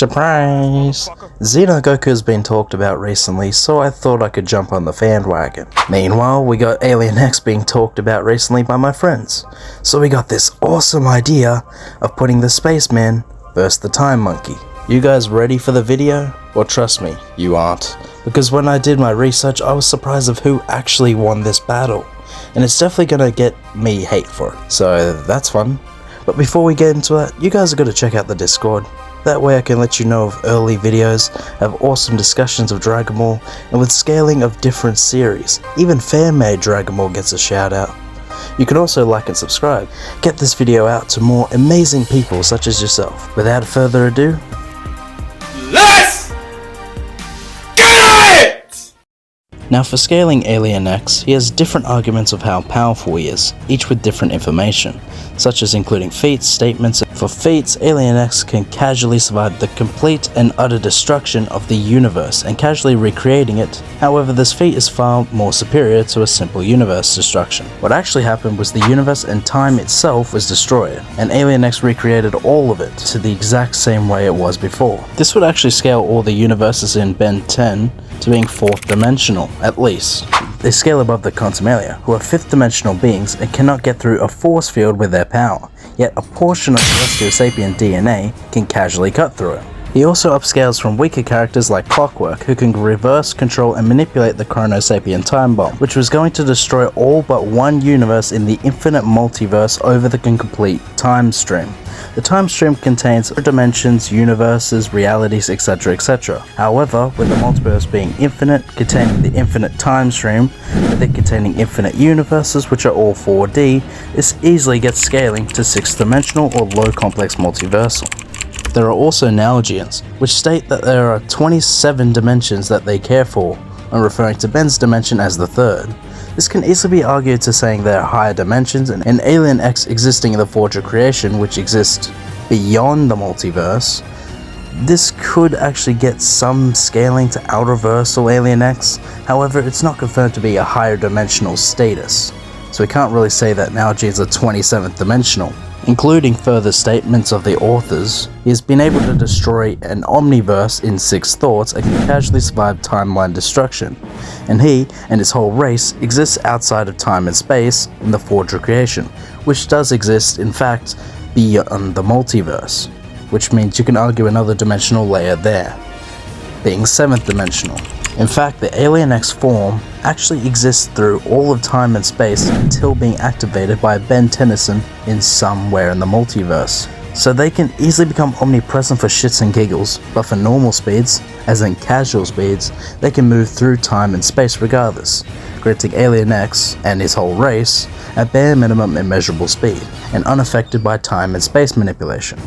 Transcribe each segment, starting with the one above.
Surprise! Xeno Goku has been talked about recently, so I thought I could jump on the bandwagon. Meanwhile, we got Alien X being talked about recently by my friends. So we got this awesome idea of putting the spaceman versus the time monkey. You guys ready for the video? Well, trust me, you aren't. Because when I did my research, I was surprised of who actually won this battle. And it's definitely gonna get me hate for it. So that's fun. But before we get into it, you guys are gonna check out the Discord. That way I can let you know of early videos, have awesome discussions of Dragon Ball, and with scaling of different series. Even fan-made Dragon Ball gets a shout out. You can also like and subscribe. Get this video out to more amazing people such as yourself. Without further ado, let's get it! Now for scaling Alien X, he has different arguments of how powerful he is, each with different information, such as including feats, statements. For feats, Alien X can casually survive the complete and utter destruction of the universe and casually recreating it. However, this feat is far more superior to a simple universe destruction. What actually happened was the universe and time itself was destroyed, and Alien X recreated all of it to the exact same way it was before. This would actually scale all the universes in Ben 10 to being 4th dimensional, at least. They scale above the Contumalia, who are 5th dimensional beings and cannot get through a force field with their power, yet a portion of Celestialsapien DNA can casually cut through it. He also upscales from weaker characters like Clockwork, who can reverse, control, and manipulate the Chronosapien time bomb, which was going to destroy all but one universe in the infinite multiverse over the complete time stream. The time stream contains dimensions, universes, realities, etc, etc. However, with the multiverse being infinite, containing the infinite time stream, with it containing infinite universes which are all 4D, this easily gets scaling to 6th dimensional or low complex multiversal. There are also Nalgians, which state that there are 27 dimensions that they care for, and referring to Ben's dimension as the 3rd. This can easily be argued to saying there are higher dimensions, and Alien X existing in the Forge of Creation, which exists beyond the multiverse. This could actually get some scaling to Outerversal Alien X, however it's not confirmed to be a higher dimensional status, so we can't really say that Nalgians are 27th dimensional. Including further statements of the authors, he has been able to destroy an omniverse in 6 thoughts and can casually survive timeline destruction, and he and his whole race exists outside of time and space in the Forge of Creation, which does exist in fact beyond the multiverse, which means you can argue another dimensional layer there, being 7th dimensional. In fact, the Alien X form actually exists through all of time and space until being activated by Ben Tennyson in somewhere in the multiverse. So they can easily become omnipresent for shits and giggles, but for normal speeds, as in casual speeds, they can move through time and space regardless, granting Alien X and his whole race at bare minimum immeasurable speed, and unaffected by time and space manipulation.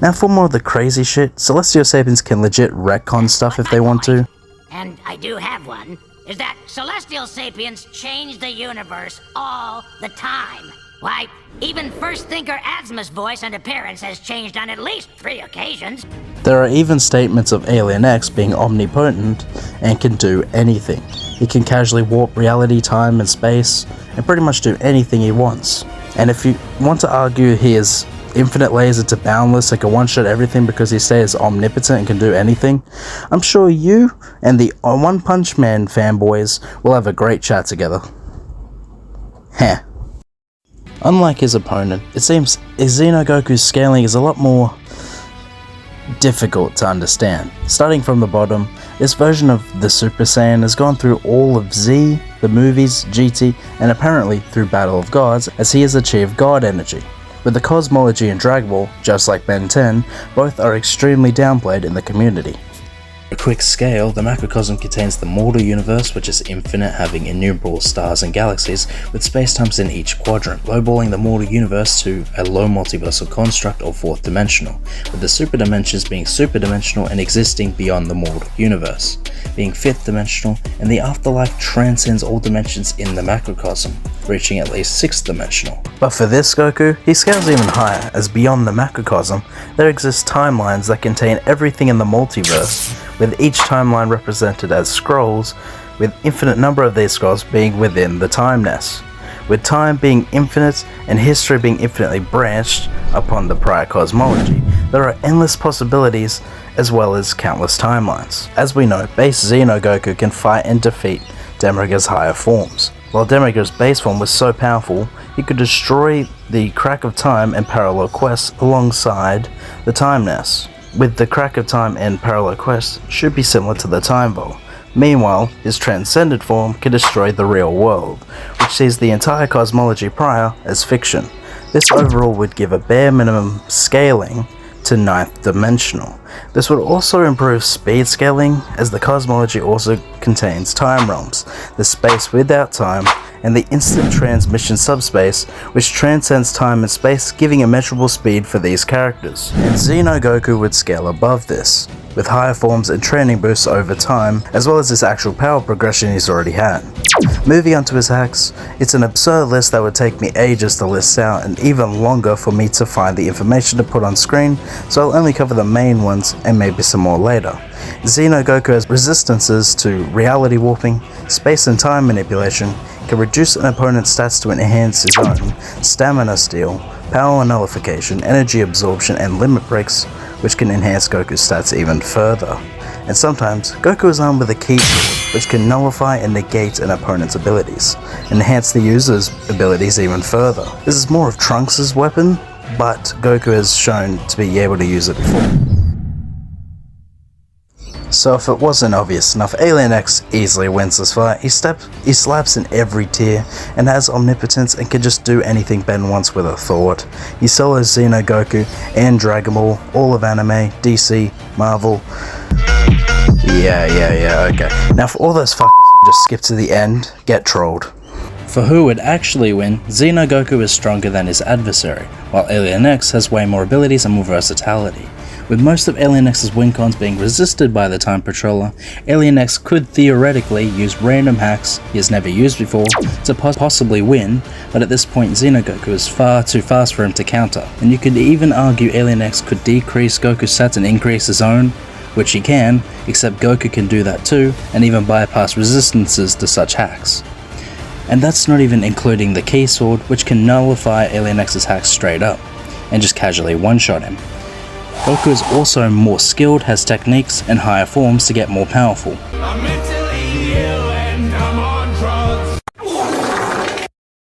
Now for more of the crazy shit, Celestialsapiens can legit retcon stuff if they want to. And I do have one, is that Celestialsapiens change the universe all the time. Why, even First Thinker Asma's voice and appearance has changed on at least 3 occasions. There are even statements of Alien X being omnipotent and can do anything. He can casually warp reality, time, and space, and pretty much do anything he wants. And if you want to argue he is infinite layers into boundless and can one-shot everything because he stays omnipotent and can do anything, I'm sure you and the One Punch Man fanboys will have a great chat together. Heh. Unlike his opponent, it seems Xeno Goku's scaling is a lot more difficult to understand. Starting from the bottom, this version of the Super Saiyan has gone through all of Z, the movies, GT, and apparently through Battle of Gods, as he has achieved God energy. With the cosmology in Dragon Ball, just like Ben 10, both are extremely downplayed in the community. A quick scale, the macrocosm contains the mortal universe, which is infinite, having innumerable stars and galaxies, with spacetimes in each quadrant, lowballing the mortal universe to a low multiversal construct or 4th dimensional, with the super dimensions being superdimensional and existing beyond the mortal universe, being 5th dimensional, and the afterlife transcends all dimensions in the macrocosm, reaching at least 6th dimensional. But for this Goku, he scales even higher, as beyond the macrocosm, there exist timelines that contain everything in the multiverse, with each timeline represented as scrolls, with infinite number of these scrolls being within the timeness, with time being infinite and history being infinitely branched upon the prior cosmology. There are endless possibilities as well as countless timelines. As we know, base Xeno Goku can fight and defeat Demiga's higher forms. While Demiga's base form was so powerful, he could destroy the Crack of Time and Parallel Quest alongside the Time Nest. With the Crack of Time and Parallel Quest should be similar to the Time Ball. Meanwhile, his transcended form can destroy the real world, which sees the entire cosmology prior as fiction. This overall would give a bare minimum scaling to 9th dimensional. This would also improve speed scaling, as the cosmology also contains time realms, the space without time, and the instant transmission subspace, which transcends time and space, giving immeasurable speed for these characters. And Xeno Goku would scale above this, with higher forms and training boosts over time, as well as this actual power progression he's already had. Moving on to his hacks, it's an absurd list that would take me ages to list out and even longer for me to find the information to put on screen, so I'll only cover the main ones and maybe some more later. Xeno Goku has resistances to reality warping, space and time manipulation, can reduce an opponent's stats to enhance his own, stamina steal, power nullification, energy absorption, and limit breaks, which can enhance Goku's stats even further. And sometimes, Goku is armed with a key sword, which can nullify and negate an opponent's abilities, and enhance the user's abilities even further. This is more of Trunks' weapon, but Goku has shown to be able to use it before. So if it wasn't obvious enough, Alien X easily wins this fight. He slaps in every tier and has omnipotence and can just do anything Ben wants with a thought. He solos Xeno Goku and Dragon Ball, all of anime, DC, Marvel. Yeah, okay. Now for all those fuckers who just skip to the end, get trolled. For who would actually win, Xeno Goku is stronger than his adversary, while Alien X has way more abilities and more versatility. With most of Alien X's win cons being resisted by the Time Patroller, Alien X could theoretically use random hacks he has never used before to possibly win, but at this point Xeno Goku is far too fast for him to counter, and you could even argue Alien X could decrease Goku's stats and increase his own, which he can, except Goku can do that too, and even bypass resistances to such hacks. And that's not even including the Key Sword, which can nullify Alien X's hacks straight up, and just casually one-shot him. Goku is also more skilled, has techniques and higher forms to get more powerful.